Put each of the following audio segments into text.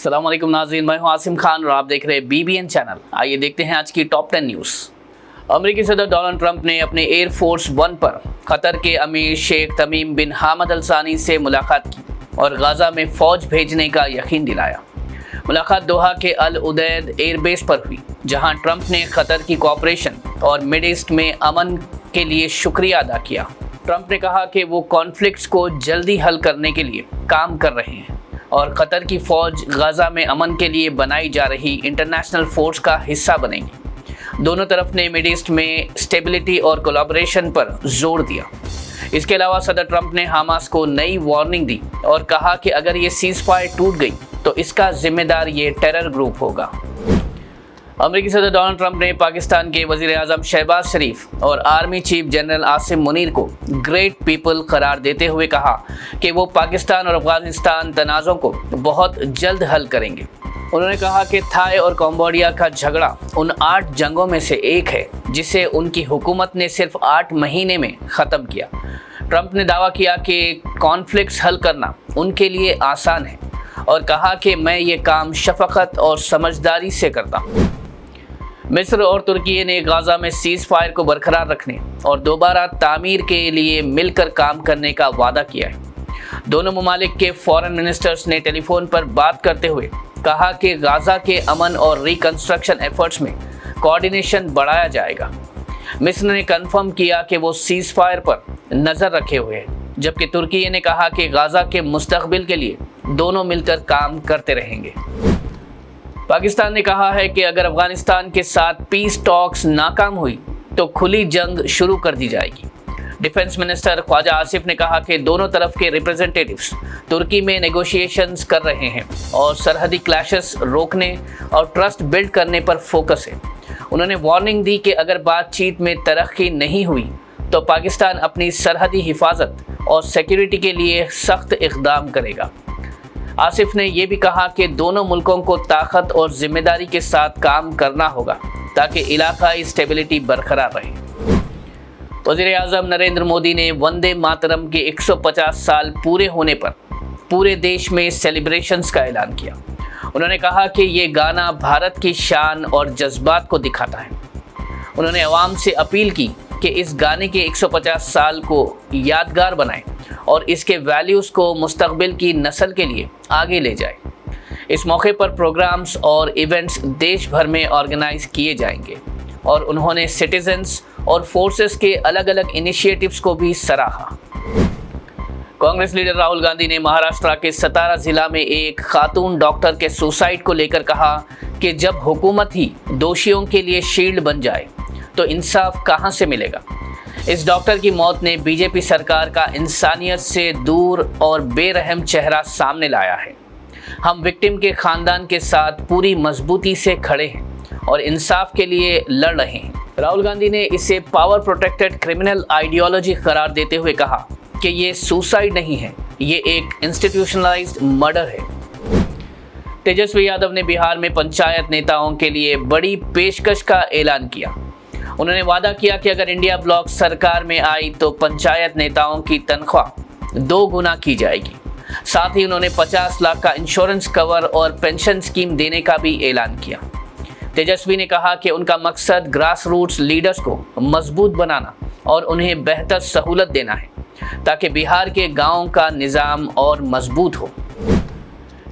अस्सलाम वालेकुम नाज़रीन, मैं हूं आसिम खान और आप देख रहे हैं BBN चैनल। आइए देखते हैं आज की टॉप 10 न्यूज़। अमेरिकी सदर डोनाल्ड ट्रंप ने अपने एयर फोर्स वन पर कतर के अमीर शेख तमीम बिन हामद अल सानी से मुलाकात की और गाज़ा में फ़ौज भेजने का यकीन दिलाया। मुलाकात दोहा के अल उदैद एयरबेस पर हुई, जहां ट्रंप ने कतर की कोऑपरेशन और मिड ईस्ट में अमन के लिए शुक्रिया अदा किया। ट्रंप ने कहा कि वो कॉन्फ्लिक्ट्स को जल्दी हल करने के लिए काम कर रहे हैं और कतर की फ़ौज गाज़ा में अमन के लिए बनाई जा रही इंटरनेशनल फोर्स का हिस्सा बनेगी। दोनों तरफ ने मिड ईस्ट में स्टेबिलिटी और कोलैबोरेशन पर जोर दिया। इसके अलावा सदर ट्रंप ने हमास को नई वार्निंग दी और कहा कि अगर ये सीज़फायर टूट गई तो इसका जिम्मेदार ये टेरर ग्रुप होगा। अमेरिकी सदर डोनाल्ड ट्रंप ने पाकिस्तान के वज़ीर आज़म शहबाज शरीफ और army chief general Asim Munir को ग्रेट पीपल करार देते हुए कहा कि वो पाकिस्तान और अफगानिस्तान तनाज़ों को बहुत जल्द हल करेंगे। उन्होंने कहा कि थाई और कंबोडिया का झगड़ा उन 8 जंगों में से एक है जिसे उनकी हुकूमत ने सिर्फ 8 महीने में ख़त्म किया। ट्रंप ने दावा किया कि कॉन्फ्लिक्ट्स हल करना उनके लिए आसान है और कहा कि मैं ये काम शफ़क़त और समझदारी से करता हूँ। मिस्र और तुर्की ने गाज़ा में सीज़ फायर को बरकरार रखने और दोबारा तामीर के लिए मिलकर काम करने का वादा किया है। दोनों ममालिक के फॉरेन मिनिस्टर्स ने टेलीफोन पर बात करते हुए कहा कि गाज़ा के अमन और रिकंस्ट्रक्शन एफर्ट्स में कोऑर्डिनेशन बढ़ाया जाएगा। मिस्र ने कन्फर्म किया कि वो सीज़ फायर पर नज़र रखे हुए हैं, जबकि तुर्की ने कहा कि गाज़ा के मुस्तक़बिल के लिए दोनों मिलकर काम करते रहेंगे। पाकिस्तान ने कहा है कि अगर अफगानिस्तान के साथ पीस टॉक्स नाकाम हुई तो खुली जंग शुरू कर दी जाएगी। डिफेंस मिनिस्टर ख्वाजा आसिफ ने कहा कि दोनों तरफ के रिप्रेजेंटेटिव्स तुर्की में नेगोशिएशंस कर रहे हैं और सरहदी क्लैशेस रोकने और ट्रस्ट बिल्ड करने पर फोकस है। उन्होंने वार्निंग दी कि अगर बातचीत में तरक्की नहीं हुई तो पाकिस्तान अपनी सरहदी हिफाजत और सिक्योरिटी के लिए सख्त इक़दाम करेगा। आसिफ ने यह भी कहा कि दोनों मुल्कों को ताकत और जिम्मेदारी के साथ काम करना होगा ताकि इलाकाई स्टेबिलिटी बरकरार रहे। वज़ीर आज़म नरेंद्र मोदी ने वंदे मातरम के 150 साल पूरे होने पर पूरे देश में सेलिब्रेशंस का ऐलान किया। उन्होंने कहा कि ये गाना भारत की शान और जज्बात को दिखाता है। उन्होंने अवाम से अपील की कि इस गाने के 150 साल को यादगार बनाएं और इसके वैल्यूज़ को मुस्तक़बिल की नस्ल के लिए आगे ले जाएं। इस मौके पर प्रोग्राम्स और इवेंट्स देश भर में ऑर्गेनाइज किए जाएंगे और उन्होंने सिटीजन्स और फोर्सेस के अलग अलग इनिशिएटिव्स को भी सराहा। कांग्रेस लीडर राहुल गांधी ने महाराष्ट्र के सतारा ज़िला में एक खातून डॉक्टर के सुसाइड को लेकर कहा कि जब हुकूमत ही दोषियों के लिए शील्ड बन जाए तो इंसाफ कहां से मिलेगा। इस डॉक्टर की मौत ने बीजेपी सरकार का इंसानियत से दूर और बेरहम चेहरा सामने लाया है। हम विक्टिम के ख़ानदान के साथ पूरी मजबूती से खड़े हैं और इंसाफ के लिए लड़ रहे हैं। राहुल गांधी ने इसे पावर प्रोटेक्टेड क्रिमिनल आइडियोलॉजी करार देते हुए कहा कि ये सुसाइड नहीं है, ये एक इंस्टीट्यूशनलाइज्ड मर्डर है। तेजस्वी यादव ने बिहार में पंचायत नेताओं के लिए बड़ी पेशकश का ऐलान किया। उन्होंने वादा किया कि अगर इंडिया ब्लॉक सरकार में आई तो पंचायत नेताओं की तनख्वाह 2 गुना की जाएगी। साथ ही उन्होंने 50 लाख का इंश्योरेंस कवर और पेंशन स्कीम देने का भी ऐलान किया। तेजस्वी ने कहा कि उनका मकसद ग्रास रूट्स लीडर्स को मजबूत बनाना और उन्हें बेहतर सहूलत देना है ताकि बिहार के गाँव का निज़ाम और मजबूत हो।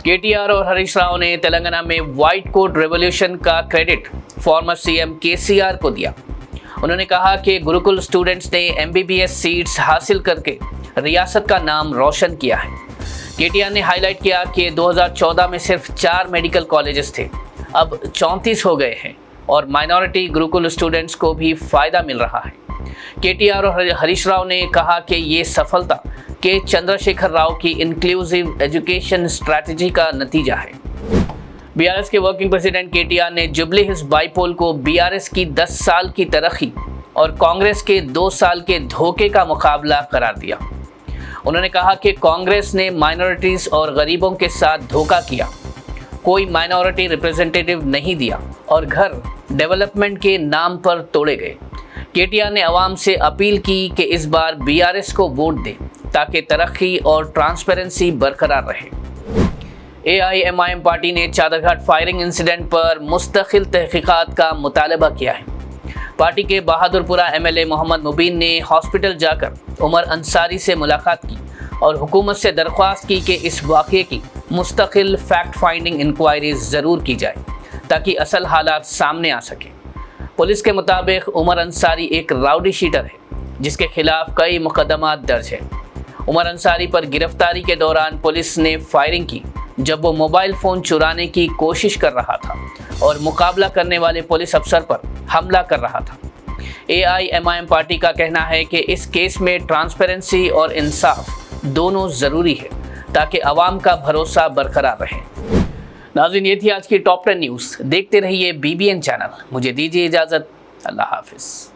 केटीआर और हरीश राव ने तेलंगाना में व्हाइट कोट रेवोल्यूशन का क्रेडिट फॉर्मर सीएम केसीआर को दिया। उन्होंने कहा कि गुरुकुल स्टूडेंट्स ने MBBS सीट्स हासिल करके रियासत का नाम रोशन किया है। केटीआर ने हाईलाइट किया कि 2014 में सिर्फ 4 मेडिकल कॉलेजेस थे, अब 34 हो गए हैं और माइनॉरिटी गुरुकुल स्टूडेंट्स को भी फ़ायदा मिल रहा है। केटीआर और हरीश राव ने कहा कि ये सफलता के चंद्रशेखर राव की इंक्लूसिव एजुकेशन स्ट्रैटेजी का नतीजा है। BRS के वर्किंग प्रेसिडेंट केटीआर ने जुबली हिल्स बाईपोल को BRS की 10 साल की तरक्की और कांग्रेस के 2 साल के धोखे का मुकाबला करार दिया। उन्होंने कहा कि कांग्रेस ने माइनॉरिटीज़ और गरीबों के साथ धोखा किया, कोई माइनॉरिटी रिप्रेजेंटेटिव नहीं दिया और घर डेवलपमेंट के नाम पर तोड़े गए। केटीआर ने आवाम से अपील की कि इस बार BRS को वोट दें ताकि तरक्की और ट्रांसपेरेंसी बरकरार रहे। AIMIM पार्टी ने चादरघाट फायरिंग इंसिडेंट पर मुस्तकिल तहकीकात का मुतालबा किया है। पार्टी के बहादुरपुरा MLA मोहम्मद मुबीन ने हॉस्पिटल जाकर उमर अंसारी से मुलाकात की और हुकूमत से दरख्वास्त की कि इस वाक़े की मुस्तकिल फैक्ट फाइंडिंग इंक्वायरी ज़रूर की जाए ताकि असल हालात सामने आ सके। पुलिस के मुताबिक उमर अंसारी एक राउडी शीटर है जिसके खिलाफ कई मुकदमा दर्ज है। उमर अंसारी पर गिरफ्तारी के दौरान पुलिस ने फायरिंग की जब वो मोबाइल फ़ोन चुराने की कोशिश कर रहा था और मुकाबला करने वाले पुलिस अफसर पर हमला कर रहा था। AIMIM पार्टी का कहना है कि इस केस में ट्रांसपेरेंसी और इंसाफ दोनों ज़रूरी है ताकि आवाम का भरोसा बरकरार रहे। नाज़रीन, ये थी आज की टॉप 10 न्यूज़। देखते रहिए BBN चैनल। मुझे दीजिए इजाज़त। अल्लाह हाफिज़।